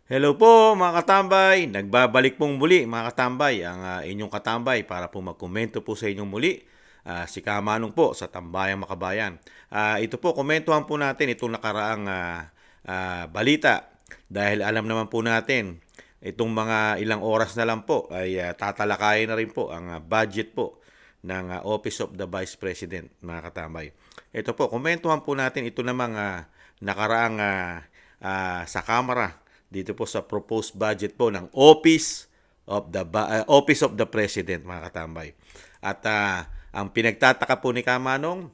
Hello po mga katambay, nagbabalik pong muli mga katambay ang inyong katambay para po magkomento po sa inyong muli. Si Kamanong po sa Tambayang Makabayan. Ito po, komentuhan po natin itong nakaraang balita dahil alam naman po natin itong mga ilang oras na lang po ay tatalakayin na rin po ang budget po ng Office of the Vice President mga katambay. Ito po, komentuhan po natin ito namang nakaraang sa Kamara dito po sa proposed budget po ng Office of the President mga katambay. At ang pinagtataka po ni Kamanong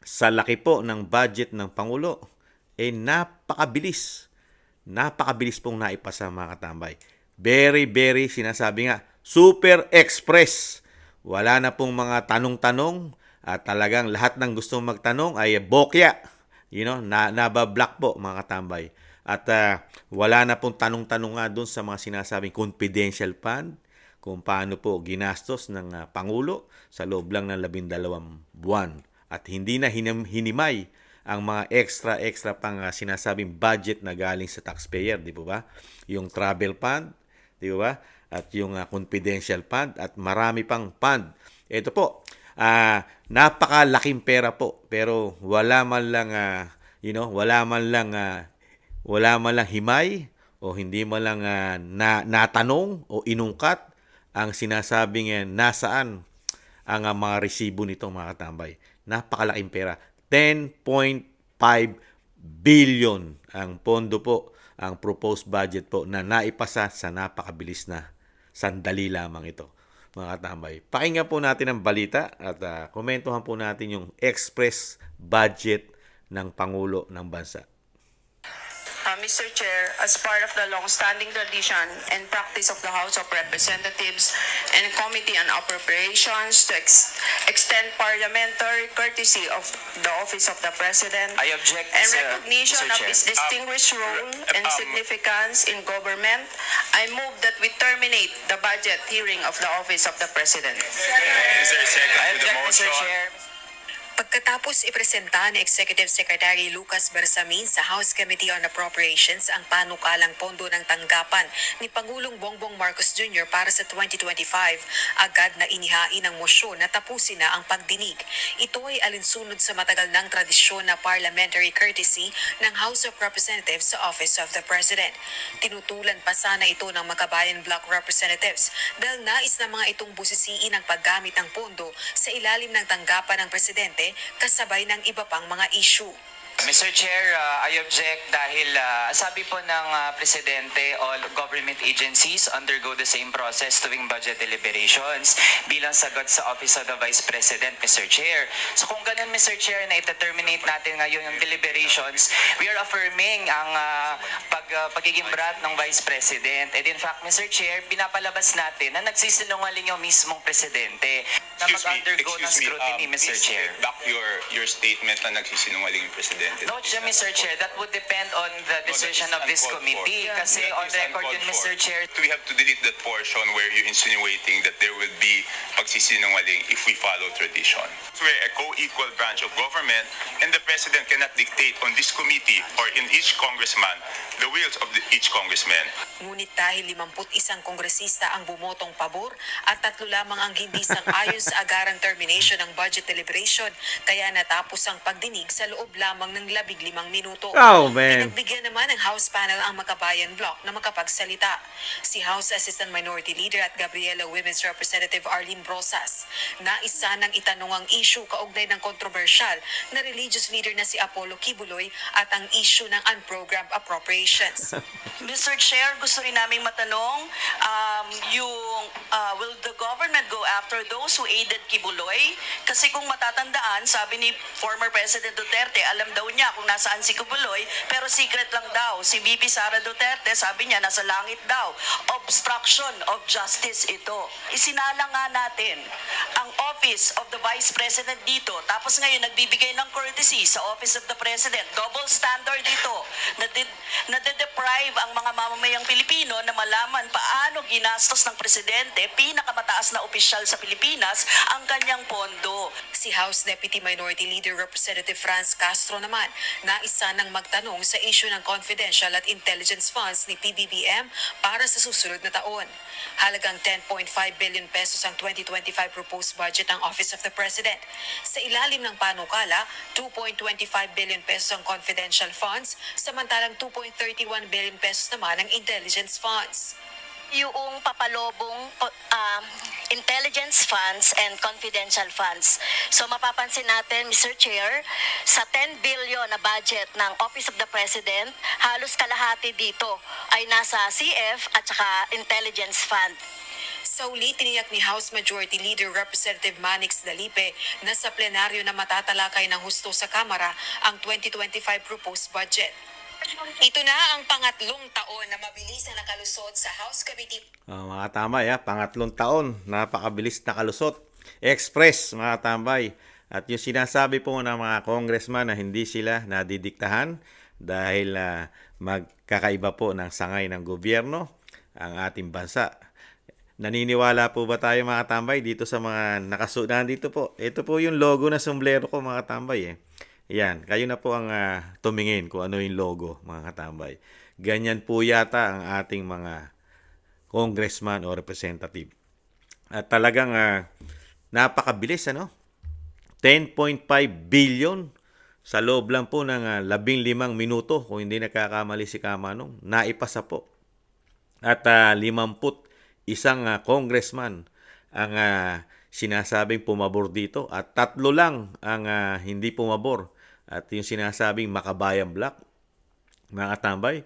sa laki po ng budget ng Pangulo napakabilis. Napakabilis pong naipasa mga katambay. Very sinasabi nga super express. Wala na pong mga tanong-tanong at talagang lahat ng gustong magtanong ay bokya. Nabablock po mga katambay. At wala na pong tanong-tanong nga doon sa mga sinasabing confidential fund, kung paano po ginastos ng Pangulo sa loob lang ng 12 buwan. At hindi na hinimay ang mga extra pang sinasabing budget na galing sa taxpayer, di po ba? Yung travel fund, di ba? At yung confidential fund at marami pang fund. Ito po, napakalaking pera po pero wala man lang wala man lang himay o hindi man lang natanong o inungkat ang sinasabing nasaan ang mga resibo nito mga katambay. Napakalaking pera. 10.5 billion ang pondo po, ang proposed budget po na naipasa sa napakabilis na sandali lamang ito mga katambay. Pakinggan po natin ang balita at komentuhan po natin yung express budget ng Pangulo ng Bansa. Mr. Chair, as part of the long-standing tradition and practice of the House of Representatives and Committee on Appropriations to extend parliamentary courtesy of the Office of the President I object, and Mr. recognition Mr. of Chair. his distinguished role and significance in government, I move that we terminate the budget hearing of the Office of the President. Is there a second I to the object, Mr. motion? Chair. Pagkatapos ipresenta ni Executive Secretary Lucas Bersamin sa House Committee on Appropriations ang panukalang pondo ng tanggapan ni Pangulong Bongbong Marcos Jr. para sa 2025, agad na inihain ang mosyon na tapusin na ang pagdinig. Ito ay alinsunod sa matagal ng tradisyon na parliamentary courtesy ng House of Representatives sa Office of the President. Tinutulan pa sana ito ng Makabayan Bloc Representatives dahil nais na mga itong busisiin ang paggamit ng pondo sa ilalim ng tanggapan ng Presidente kasabay ng iba pang mga issue. Mr. Chair, I object dahil sabi po ng Presidente, all government agencies undergo the same process tuwing budget deliberations bilang sagot sa Office of the Vice President, Mr. Chair. So kung ganun, Mr. Chair, na ita-terminate natin ngayon yung deliberations, we are affirming ang pagiging brat ng Vice President. And in fact, Mr. Chair, pinapalabas natin na nagsisinungaling yung mismong Presidente na mag-undergo ng scrutiny, Mr. Please Chair. back your statement na nagsisinungaling yung Presidente. No, Mr. Chair, that would depend on the decision of this committee. Kasi on record yun, Mr. Chair. We have to delete that portion where you're insinuating that there will be pagsisinungaling if we follow tradition. We're a co-equal branch of government and the President cannot dictate on this committee or in each congressman the wills of each congressman. Ngunit dahil 51 kongresista ang bumotong pabor at 3 lamang ang hindi sang-ayon sa agarang termination ng budget deliberation, kaya natapos ang pagdinig sa loob lamang ng 15 minuto. Oh, man. Pinagbigyan naman ng House panel ang Makabayan Bloc na makapagsalita. Si House Assistant Minority Leader at Gabriela Women's Representative Arlene Brosas, nais sanang itanong ang issue kaugnay ng kontrobersyal na religious leader na si Apollo Kibuloy at ang issue ng unprogrammed appropriations. Mr. Chair, gusto rin naming matanong, will the government go after those who aided Kibuloy? Kasi kung matatandaan, sabi ni former President Duterte, alam daw niya kung nasaan si Kibuloy, pero secret lang daw. Si VP Sara Duterte, sabi niya, nasa langit daw. Obstruction of justice ito. Isinala nga natin ang Office of the Vice President dito, tapos ngayon nagbibigay ng courtesy sa Office of the President. Double standard dito. Nade-deprive ma-deprive ang mga mamamayang Pilipino na malaman paano ginastos ng presidente, pinakamataas na opisyal sa Pilipinas, ang kanyang pondo. Si House Deputy Minority Leader Representative Franz Castro naman nais sanang magtanong sa issue ng confidential at intelligence funds ni PBBM para sa susunod na taon. Halagang 10.5 billion pesos ang 2025 proposed budget ng Office of the President. Sa ilalim ng panukala, 2.25 billion pesos ang confidential funds, samantalang 2.31 billion pesos naman ang intelligence funds. Yung papalobong intelligence funds and confidential funds. So mapapansin natin, Mr. Chair, sa 10 billion na budget ng Office of the President, halos kalahati dito ay nasa CF at saka intelligence fund. Sa uli, tiniyak ni House Majority Leader Representative Manix Dalipe na sa plenaryo na matatalakay ng husto sa Kamara ang 2025 proposed budget. Ito na ang pangatlong taon na mabilis na nakalusot sa House Committee. Mga tambay, pangatlong taon, napakabilis nakalusot. Express, mga tambay. At yung sinasabi po ng mga congressman na hindi sila nadidiktahan dahil magkakaiba po ng sangay ng gobyerno ang ating bansa. Naniniwala po ba tayo, mga tambay, dito sa mga nakasunan dito po? Ito po yung logo na sombrero ko, mga tambay. Yan, kayo na po ang tumingin kung ano yung logo, mga katambay. Ganyan po yata ang ating mga congressman o representative. At talagang napakabilis, 10.5 billion sa loob lang po ng 15 minuto, kung hindi nakakamali si Kamanong, naipasa po. At 51 congressman ang sinasabing pumabor dito at 3 lang ang hindi pumabor. At yung sinasabing Makabayan Black, mga katambay,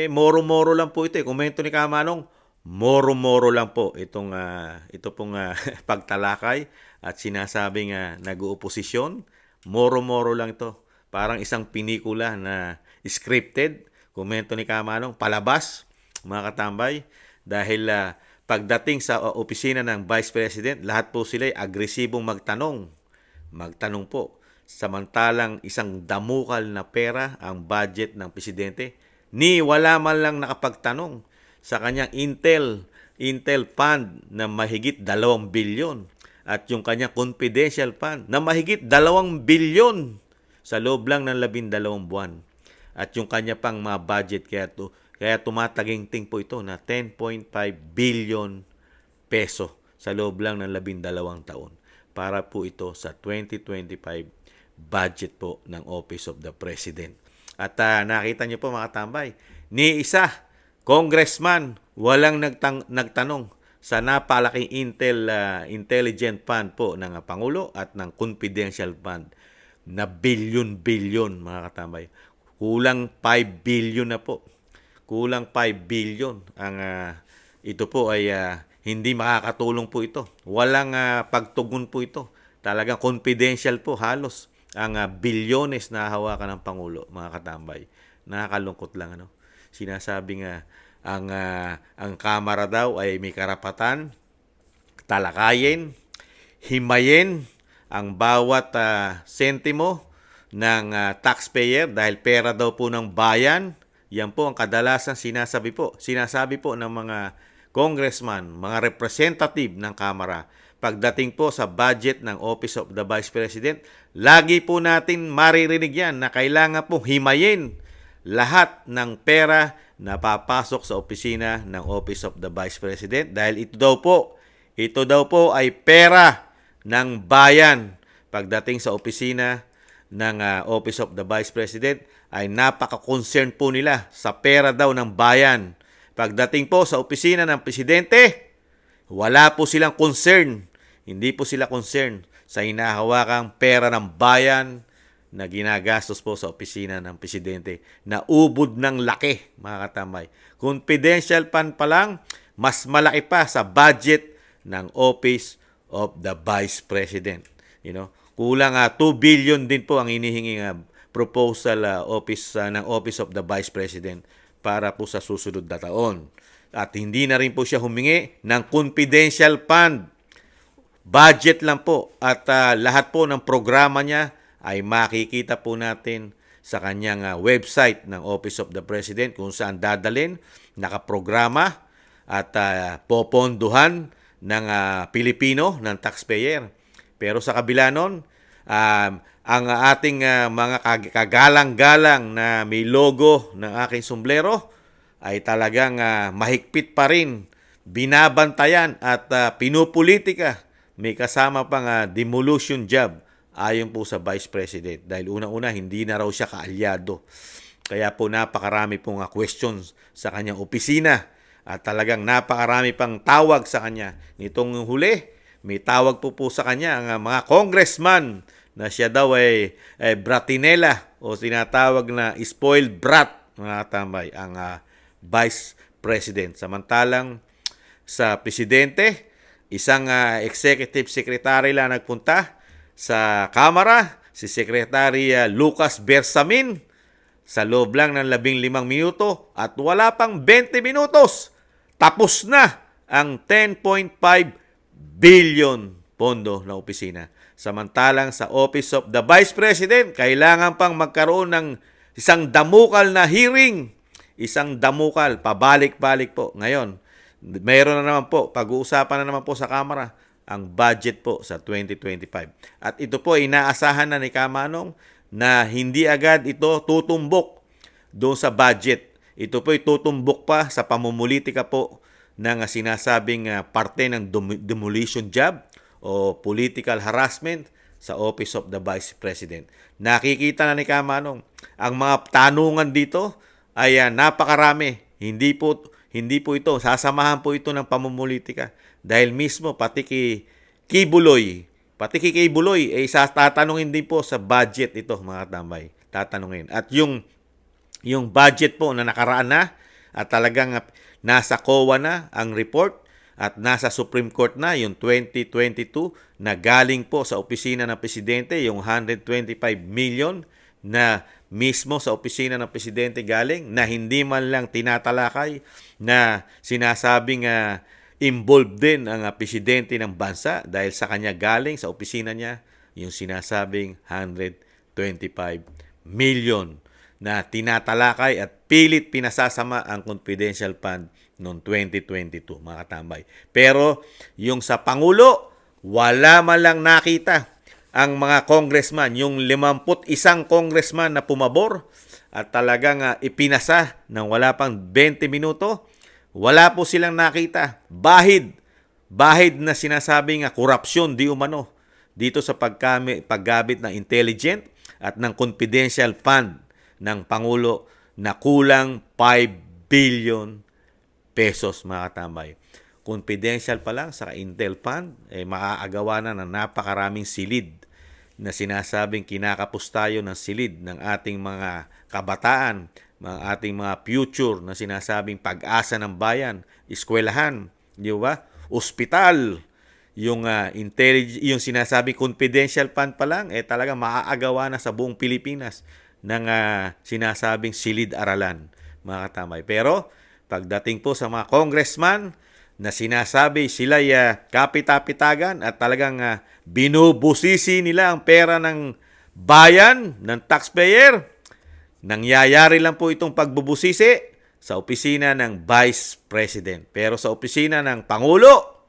moro-moro lang po ito. Komento ni Kamanong, moro-moro lang po ito pong pagtalakay at sinasabing nag-uoposisyon. Moro-moro lang ito. Parang isang pinikula na scripted. Komento ni Kamanong, palabas, mga katambay, dahil pagdating sa opisina ng Vice President, lahat po sila ay agresibong magtanong. Magtanong po. Samantalang isang damukal na pera ang budget ng presidente, ni wala man lang nakapagtanong sa kanyang Intel fund na mahigit 2 bilyon at yung kanyang confidential fund na mahigit 2 bilyon sa loob lang ng 12 buwan. At yung kanya pang mga budget kaya tumataginting po ito na 10.5 billion peso sa loob lang ng 12 taon. Para po ito sa 2025 budget po ng Office of the President. At nakita niyo po, mga tambay, ni isa, congressman, walang nagtanong sa napalaking intelligent fund po ng Pangulo at ng confidential fund na bilyon-bilyon, mga katambay. Kulang 5 billion na po. Kulang 5 billion. Ito po ay hindi makakatulong po ito. Walang pagtugon po ito. Talagang confidential po halos ang bilyones na hawakan ng Pangulo, mga katambay. Nakakalungkot lang, Sinasabing ang Kamara daw ay may karapatan talakayin, himayin ang bawat sentimo ng taxpayer dahil pera daw po ng bayan. Yan po ang kadalasan sinasabi po ng mga congressman, mga representative ng Kamara. Pagdating po sa budget ng Office of the Vice President, lagi po natin maririnig yan na kailangan pong himayin lahat ng pera na papasok sa opisina ng Office of the Vice President dahil ito daw po ay pera ng bayan. Pagdating sa opisina ng Office of the Vice President ay napaka-concern po nila sa pera daw ng bayan. Pagdating po sa opisina ng Presidente, wala po silang concern. Hindi po sila concern sa hinahawakang pera ng bayan na ginagastos po sa opisina ng Presidente na ubod ng laki, mga katambay. Confidential fund pa lang, mas malaki pa sa budget ng Office of the Vice President. Kulang 2 billion din po ang hinihinging proposal ng Office of the Vice President para po sa susunod na taon. At hindi na rin po siya humingi ng confidential fund. Budget lang po at lahat po ng programa niya ay makikita po natin sa kanyang website ng Office of the President kung saan dadalhin, nakaprograma at poponduhan ng Pilipino, ng taxpayer. Pero sa kabila nun, ang ating mga kagalang-galang na may logo ng aking sombrero ay talagang mahigpit pa rin, binabantayan at pinupolitika. May kasama pang demolition job ayon po sa Vice President. Dahil una-una, hindi na raw siya kaalyado. Kaya po napakarami pong questions sa kanyang opisina at talagang napakarami pang tawag sa kanya. Nitong huli, may tawag po sa kanya ang mga congressman na siya daw ay bratinela o tinatawag na spoiled brat, mga tambay, ang Vice President. Samantalang sa Presidente, isang executive secretary lang nagpunta sa Kamara, si Secretary Lucas Bersamin, sa loob lang ng 15 minuto at wala pang 20 minutos, tapos na ang 10.5 billion pondo na opisina. Samantalang sa Office of the Vice President, kailangan pang magkaroon ng isang damukal na hearing. Isang damukal, pabalik-balik po. Ngayon, mayroon na naman po, pag-uusapan na naman po sa Kamara, ang budget po sa 2025. At ito po, inaasahan na ni Kamanong na hindi agad ito tutumbok doon sa budget. Ito po tutumbok pa sa pamumulitika po ng sinasabing parte ng demolition job o political harassment sa Office of the Vice President. Nakikita na ni Kamanong, ang mga tanungan dito ay napakarami. Hindi po ito, sasamahan po ito ng pamumulitika. Dahil mismo, pati kay Kibuloy, tatanungin din po sa budget ito, mga tambay. Tatanungin. At yung budget po na nakaraan na, at talagang nasa COA na ang report, at nasa Supreme Court na, yung 2022, na galing po sa opisina ng Presidente, yung 125 million na mismo sa opisina ng Presidente galing, na hindi man lang tinatalakay, na sinasabing involved din ang Presidente ng bansa dahil sa kanya galing sa opisina niya yung sinasabing 125 million na tinatalakay at pilit pinasasama ang confidential fund noong 2022, mga tambay. Pero yung sa Pangulo, wala man lang nakita ang mga congressman, yung 51 congressman na pumabor at talagang ipinasa ng wala pang 20 minuto, wala po silang nakita. Bahid na sinasabing korupsyon di umano dito sa paggamit ng intelligent at ng confidential fund ng Pangulo na kulang 5 billion pesos, mga tambay. Confidential pa lang sa Intel Fund, maaagawa na ng napakaraming silid na sinasabing kinakapos tayo ng silid ng ating mga kabataan, ng ating mga future na sinasabing pag-asa ng bayan, eskwelahan, di ba? Ospital, yung yung sinasabing confidential fund pa lang, talaga maaagawa na sa buong Pilipinas ng sinasabing silid-aralan, mga katamay. Pero pagdating po sa mga congressman na sinasabi sila kapita-pitagan at talagang binubusisi nila ang pera ng bayan, ng taxpayer, nangyayari lang po itong pagbubusisi sa opisina ng Vice President. Pero sa opisina ng Pangulo,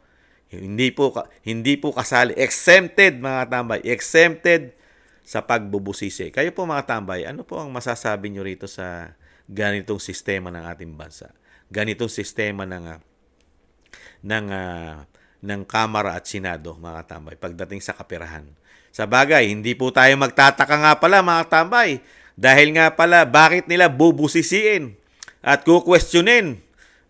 hindi po kasali. Exempted, mga tambay. Exempted sa pagbubusisi. Kayo po, mga tambay, ano po ang masasabi nyo rito sa ganitong sistema ng ating bansa? Ganitong sistema ng Kamara at Senado, mga tambay, pagdating sa kaperahan. Sa bagay, hindi po tayo magtataka nga pala, mga tambay, dahil nga pala, bakit nila bubusisiin at kukwestiyonin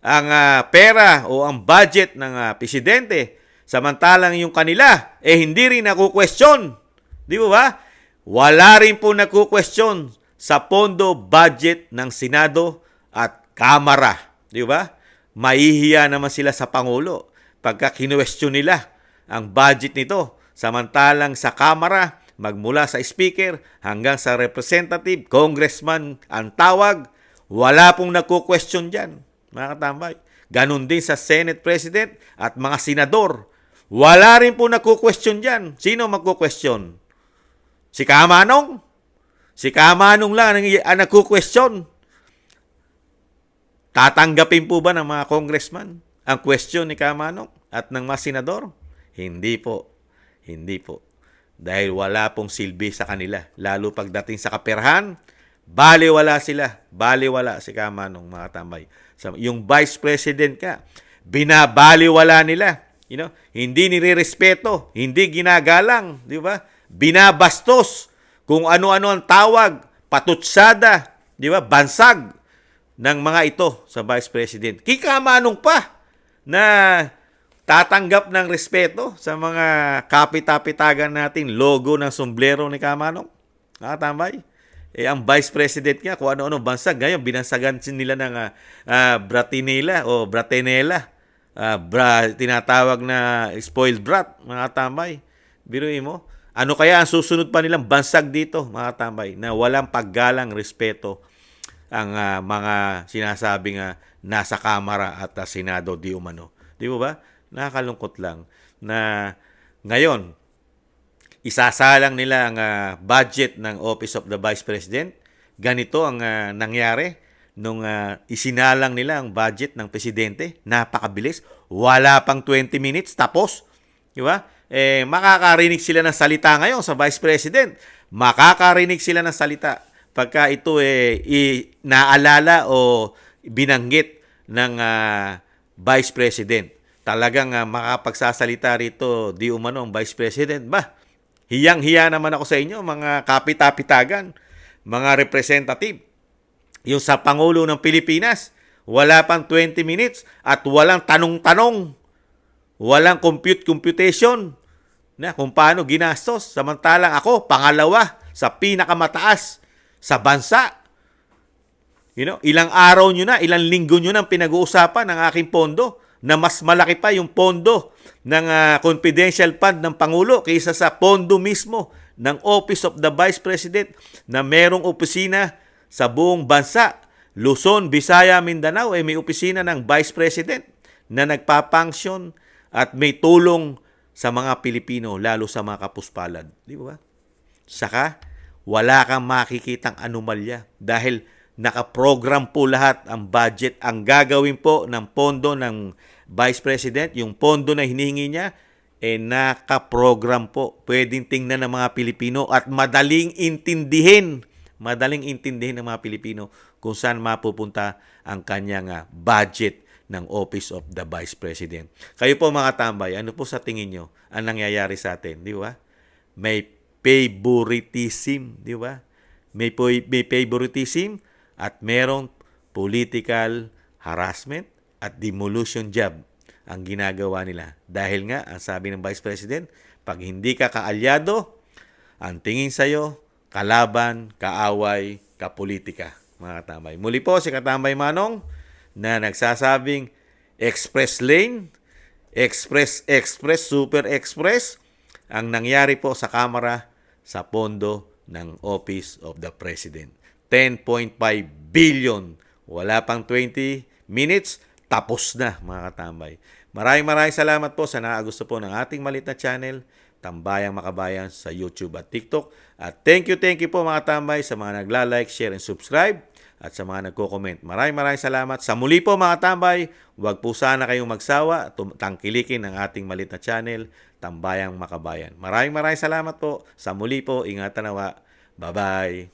ang pera o ang budget ng Presidente, samantalang yung kanila, hindi rin nakukwestiyon. Di ba? Wala rin po nakukwestiyon sa pondo budget ng Senado at Kamara. Di ba? Mahihiya naman sila sa Pangulo pagka kinuwestiyon nila ang budget nito. Samantalang sa Kamara, magmula sa Speaker hanggang sa Representative, Congressman ang tawag, wala pong nagko-question dyan, mga katambay. Ganon din sa Senate President at mga senador. Wala rin po nagko-question dyan. Sino magko-question? Si Kamanong? Si Kamanong lang ang nagko-question. Tatanggapin po ba ng mga congressman ang question ni Kamanong at ng mga senador? Hindi po. Hindi po. Dahil wala pong silbi sa kanila. Lalo pagdating sa kaperahan, baliwala sila. Baliwala si Kamanong, mga tambay. Yung vice president ka, binabaliwala nila. Hindi nirerespeto, hindi ginagalang, di ba? Binabastos kung ano-ano ang tawag, patutsada, di ba? Bansag ng mga ito sa Vice President. Kikamanong pa na tatanggap ng respeto sa mga kapitapitagan natin logo ng sombrero ni Kamanong. Nakatambay? Ang Vice President niya, kung ano-ano bansag, ngayon binansagan nila ng Bratinela o Bratenela. Tinatawag na spoiled brat, mga tambay. Biruin mo. Ano kaya ang susunod pa nilang bansag dito, mga tambay, na walang paggalang respeto ang mga sinasabing nasa Kamara at Senado di umano. Di ba ba? Nakakalungkot lang na ngayon, isasalang nila ang budget ng Office of the Vice President. Ganito ang nangyari nung isinalang nila ang budget ng Presidente. Napakabilis. Wala pang 20 minutes, tapos. Di ba? Makakarinig sila ng salita ngayon sa Vice President. Makakarinig sila ng salita pagka ito naalala o binanggit ng Vice President. Talagang makapagsasalita rito di umano ang Vice President. Hiyang-hiya naman ako sa inyo, mga kapitapitagan, mga representative. Yung sa Pangulo ng Pilipinas, wala pang 20 minutes at walang tanong-tanong. Walang computation na kung paano ginastos. Samantalang ako, pangalawa sa pinakamataas sa bansa. Ilang araw nyo na, ilang linggo nyo na pinag-uusapan ng aking pondo na mas malaki pa yung pondo ng confidential fund ng Pangulo kaysa sa pondo mismo ng Office of the Vice President na merong opisina sa buong bansa. Luzon, Visaya, Mindanao, may opisina ng Vice President na nagpapanksyon at may tulong sa mga Pilipino, lalo sa mga kapuspalad. Di ba? Saka, wala kang makikitang anomalya dahil nakaprogram po lahat ang budget. Ang gagawin po ng pondo ng Vice President, yung pondo na hinihingi niya, nakaprogram po. Pwedeng tingnan ng mga Pilipino at madaling intindihin ng mga Pilipino kung saan mapupunta ang kanyang budget ng Office of the Vice President. Kayo po mga tambay, ano po sa tingin nyo ang nangyayari sa atin? Di ba? May favoritism, di ba? May favoritism at merong political harassment at demolition job ang ginagawa nila. Dahil nga, ang sabi ng Vice President, pag hindi ka kaalyado, ang tingin sa'yo, kalaban, kaaway, kapolitika, mga katambay. Muli po si Katambay Manong na nagsasabing express lane, express, super express, ang nangyari po sa Kamara sa pondo ng Office of the President. 10.5 billion. Wala pang 20 minutes, tapos na, mga katambay. Maraming salamat po sa nakagusto po ng ating maliit na channel, Tambayang Makabayan sa YouTube at TikTok. At thank you po mga tambay sa mga nagla-like, share, and subscribe at sa mga nagko-comment. Maraming salamat. Sa muli po mga tambay, huwag po sana kayong magsawa at tangkilikin ang ating maliit na channel, Tambayang Makabayan. Maraming salamat po. Sa muli po, ingatan nawa. Bye-bye.